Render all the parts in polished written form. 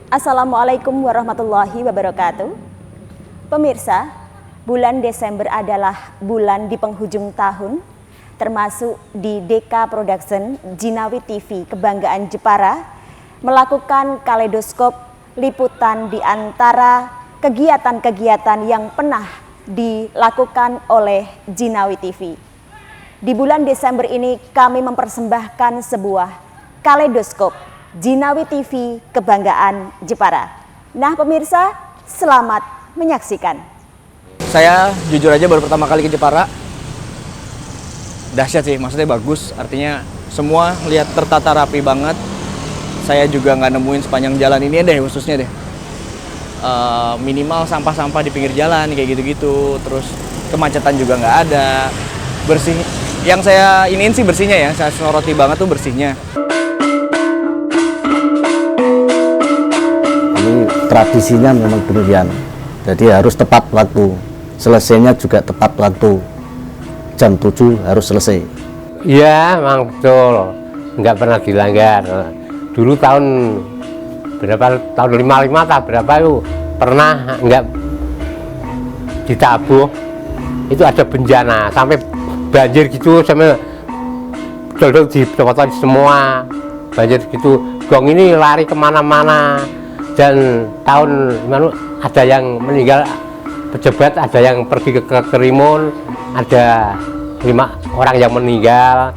Assalamualaikum warahmatullahi wabarakatuh. Pemirsa, bulan Desember adalah bulan di penghujung tahun, termasuk di DK Production Jinawi TV Kebanggaan Jepara melakukan kaleidoskop liputan di antara kegiatan-kegiatan yang pernah dilakukan oleh Jinawi TV. Di bulan Desember ini kami mempersembahkan sebuah kaleidoskop Jinawi TV Kebanggaan Jepara. Nah pemirsa, selamat menyaksikan. Saya jujur aja baru pertama kali ke Jepara. Dahsyat sih, maksudnya bagus. Artinya semua lihat tertata rapi banget. Saya juga nggak nemuin sepanjang jalan ini deh, khususnya deh. Minimal sampah-sampah di pinggir jalan kayak gitu-gitu. Terus kemacetan juga nggak ada. Bersih. Yang saya iniin sih bersihnya ya. Saya soroti banget tuh bersihnya. Tradisinya memang demikian, jadi harus tepat waktu, selesainya juga tepat waktu, jam 7 harus selesai. Iya, memang betul, nggak pernah dilanggar. Dulu tahun berapa, tahun 55 atau berapa itu pernah nggak ditabuh, itu ada bencana, sampai banjir gitu, sampai dodol dipotong semua, banjir gitu, gong ini lari kemana-mana. Dan tahun ada yang meninggal pejabat, ada yang pergi ke Kerimun, ada 5 orang yang meninggal.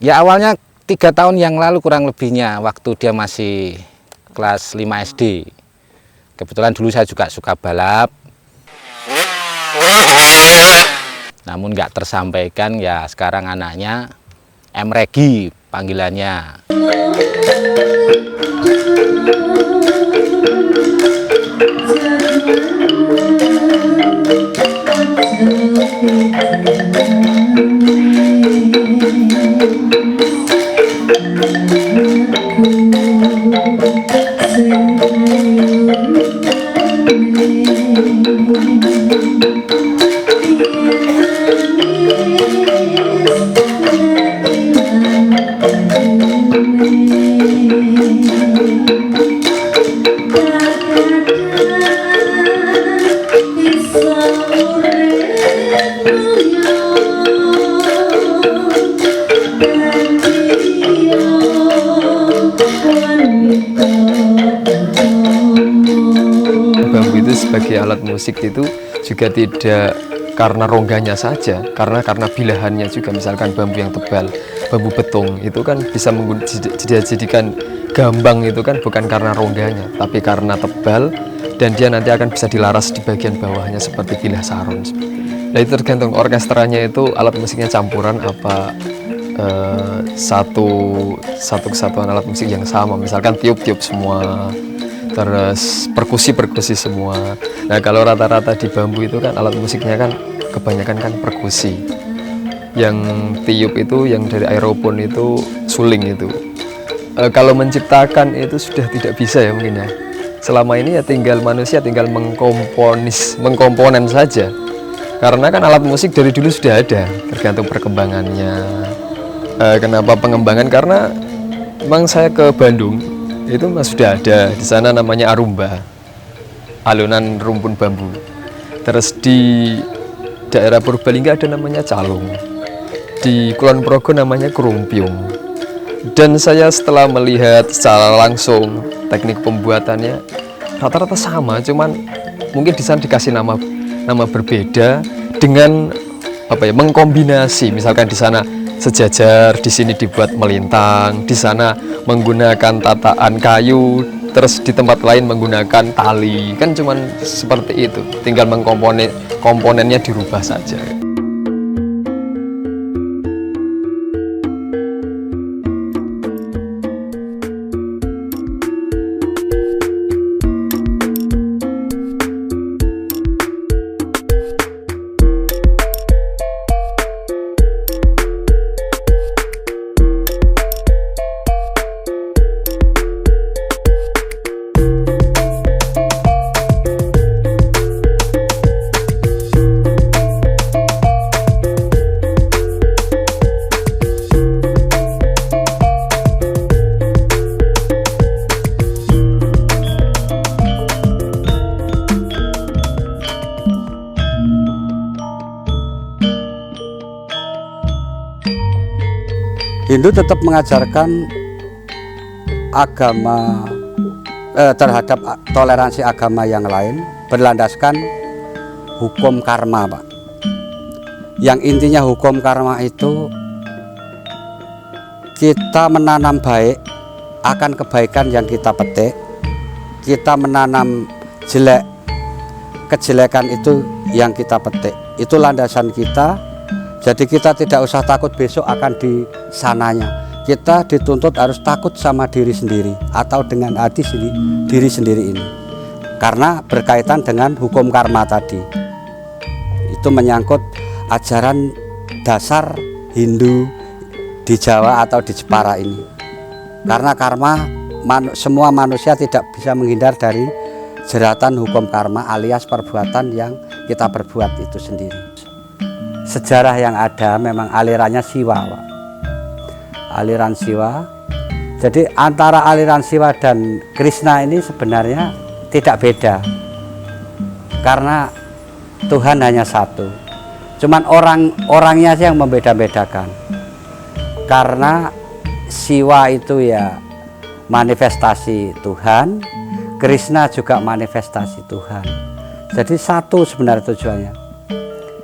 Ya awalnya 3 tahun yang lalu kurang lebihnya, waktu dia masih kelas 5 SD. Kebetulan dulu saya juga suka balap. Namun nggak tersampaikan, ya sekarang anaknya M. Regi panggilannya. Bambu itu sebagai alat musik itu juga tidak karena rongganya saja, karena bilahannya juga. Misalkan bambu yang tebal, bambu betung itu kan bisa dijadikan gambang, itu kan bukan karena rongganya, tapi karena tebal, dan dia nanti akan bisa dilaras di bagian bawahnya seperti bilah saron. Nah itu tergantung orkestranya, itu alat musiknya campuran apa satu kesatuan alat musik yang sama. Misalkan tiup-tiup semua, terus perkusi semua. Nah kalau rata-rata di bambu itu kan alat musiknya kan kebanyakan kan perkusi. yang tiup itu, yang dari aeropon itu suling itu. Kalau menciptakan itu sudah tidak bisa ya mungkin ya. Selama ini ya tinggal manusia tinggal mengkomponen saja. Karena kan alat musik dari dulu sudah ada, tergantung perkembangannya. Kenapa pengembangan? Karena memang saya ke Bandung itu sudah ada di sana namanya arumba, alunan rumpun bambu. Terus di daerah Purbalingga ada namanya calung, di Kulon Progo namanya kerumpiung. Dan saya setelah melihat secara langsung teknik pembuatannya rata-rata sama, cuman mungkin di sana dikasih nama berbeda dengan mengkombinasi. Misalkan di sana sejajar, di sini dibuat melintang, di sana menggunakan tataan kayu, terus di tempat lain menggunakan tali. Kan cuman seperti itu, tinggal komponennya dirubah saja. Hindu tetap mengajarkan agama terhadap toleransi agama yang lain berlandaskan hukum karma, Pak. Yang intinya hukum karma itu kita menanam baik akan kebaikan yang kita petik, kita menanam jelek kejelekan itu yang kita petik. Itu landasan kita. Jadi kita tidak usah takut besok akan di sananya. Kita dituntut harus takut sama diri sendiri atau dengan hati diri sendiri ini. Karena berkaitan dengan hukum karma tadi. Itu menyangkut ajaran dasar Hindu di Jawa atau di Jepara ini. Karena karma, semua manusia tidak bisa menghindar dari jeratan hukum karma alias perbuatan yang kita perbuat itu sendiri. Sejarah yang ada memang alirannya Siwa, Pak. Aliran Siwa. Jadi antara aliran Siwa dan Krishna ini sebenarnya tidak beda. Karena Tuhan hanya satu. Cuman orangnya sih yang membeda-bedakan. Karena Siwa itu ya manifestasi Tuhan, Krishna juga manifestasi Tuhan. Jadi satu sebenarnya tujuannya.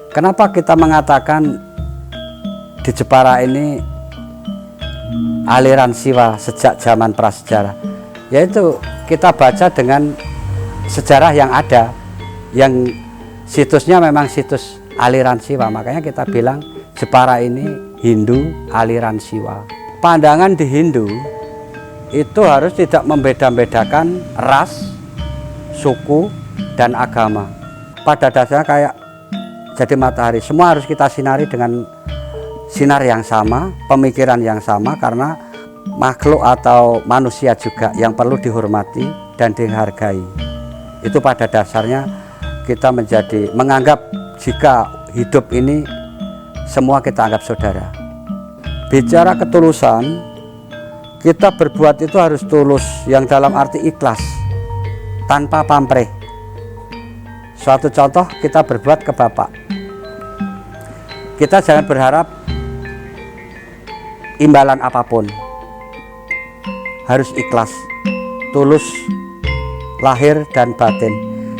Kenapa kita mengatakan di Jepara ini aliran Siwa sejak zaman prasejarah? Yaitu kita baca dengan sejarah yang ada, yang situsnya memang situs aliran Siwa. Makanya kita bilang Jepara ini Hindu aliran Siwa. Pandangan di Hindu itu harus tidak membeda-bedakan ras, suku, dan agama. Pada dasarnya kayak jadi matahari, semua harus kita sinari dengan sinar yang sama, pemikiran yang sama, karena makhluk atau manusia juga yang perlu dihormati dan dihargai. Itu pada dasarnya kita menganggap jika hidup ini semua kita anggap saudara. Bicara ketulusan, kita berbuat itu harus tulus, yang dalam arti ikhlas, tanpa pamrih. Suatu contoh, kita berbuat ke Bapak. Kita jangan berharap imbalan apapun. Harus ikhlas, tulus, lahir dan batin.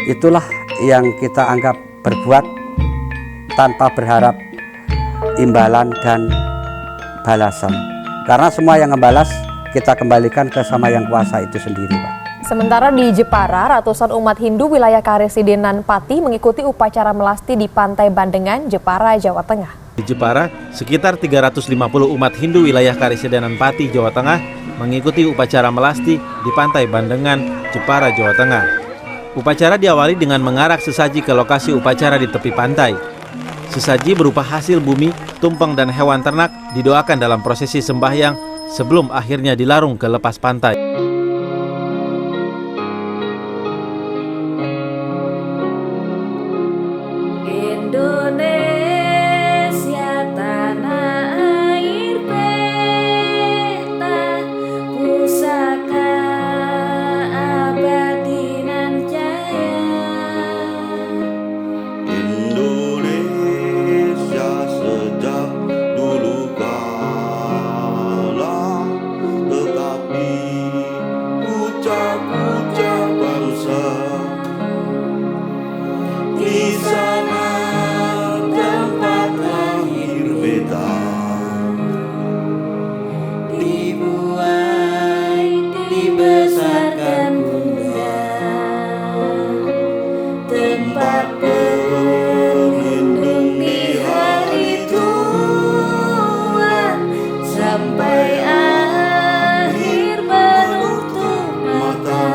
Itulah yang kita anggap berbuat tanpa berharap imbalan dan balasan. Karena semua yang membalas kita kembalikan ke Sama Yang Kuasa itu sendiri, Pak. Sementara di Jepara, ratusan umat Hindu wilayah Karesidenan Pati mengikuti upacara melasti di Pantai Bandengan, Jepara, Jawa Tengah. Di Jepara, sekitar 350 umat Hindu wilayah Karesidenan Pati, Jawa Tengah mengikuti upacara melasti di Pantai Bandengan, Jepara, Jawa Tengah. Upacara diawali dengan mengarak sesaji ke lokasi upacara di tepi pantai. Sesaji berupa hasil bumi, tumpeng dan hewan ternak didoakan dalam prosesi sembahyang sebelum akhirnya dilarung ke lepas pantai. Indonesia tanah air beta, pusaka abadi nan jaya. Indonesia sejak dulu kala, tetapi puja-puja bangsa di sana. Dibesarkan Bunda, tempat berlindung di hari tua, sampai akhir menutup mata.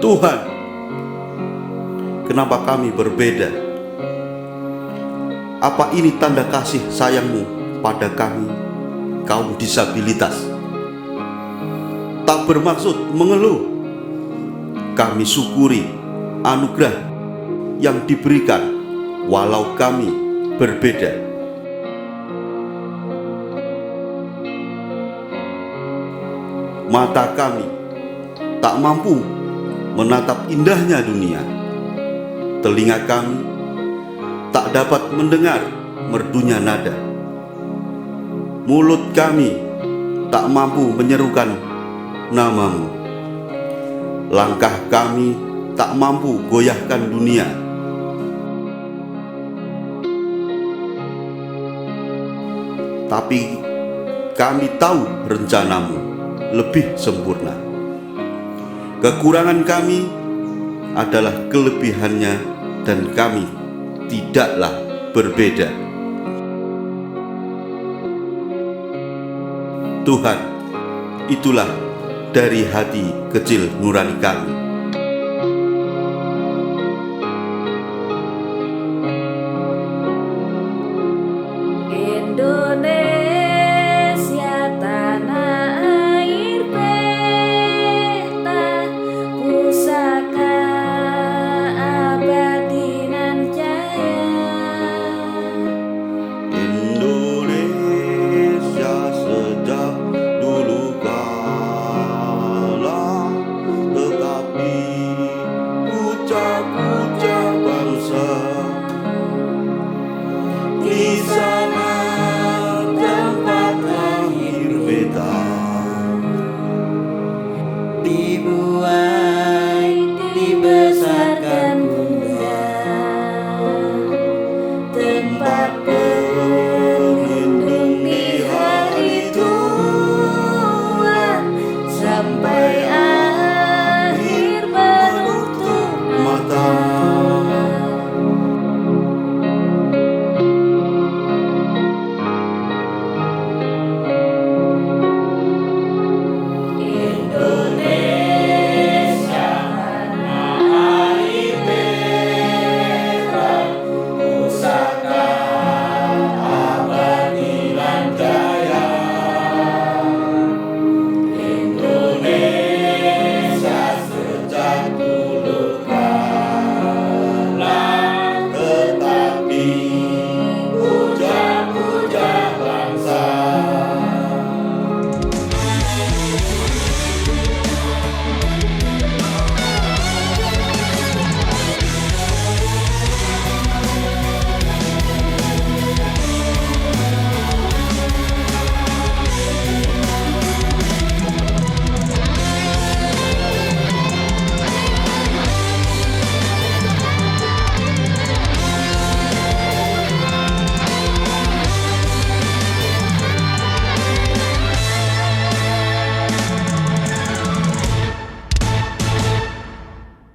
Tuhan, kenapa kami berbeda? Apa ini tanda kasih sayang-Mu pada kami, kaum disabilitas? Tak bermaksud mengeluh, kami syukuri anugerah yang diberikan walau kami berbeda. Mata kami tak mampu menatap indahnya dunia. Telinga kami tak dapat mendengar merdunya nada. Mulut kami tak mampu menyerukan nama-Mu. Langkah kami tak mampu goyahkan dunia. Tapi kami tahu rencana-Mu lebih sempurna. Kekurangan kami adalah kelebihannya dan kami tidaklah berbeda. Tuhan, itulah dari hati kecil nurani kami.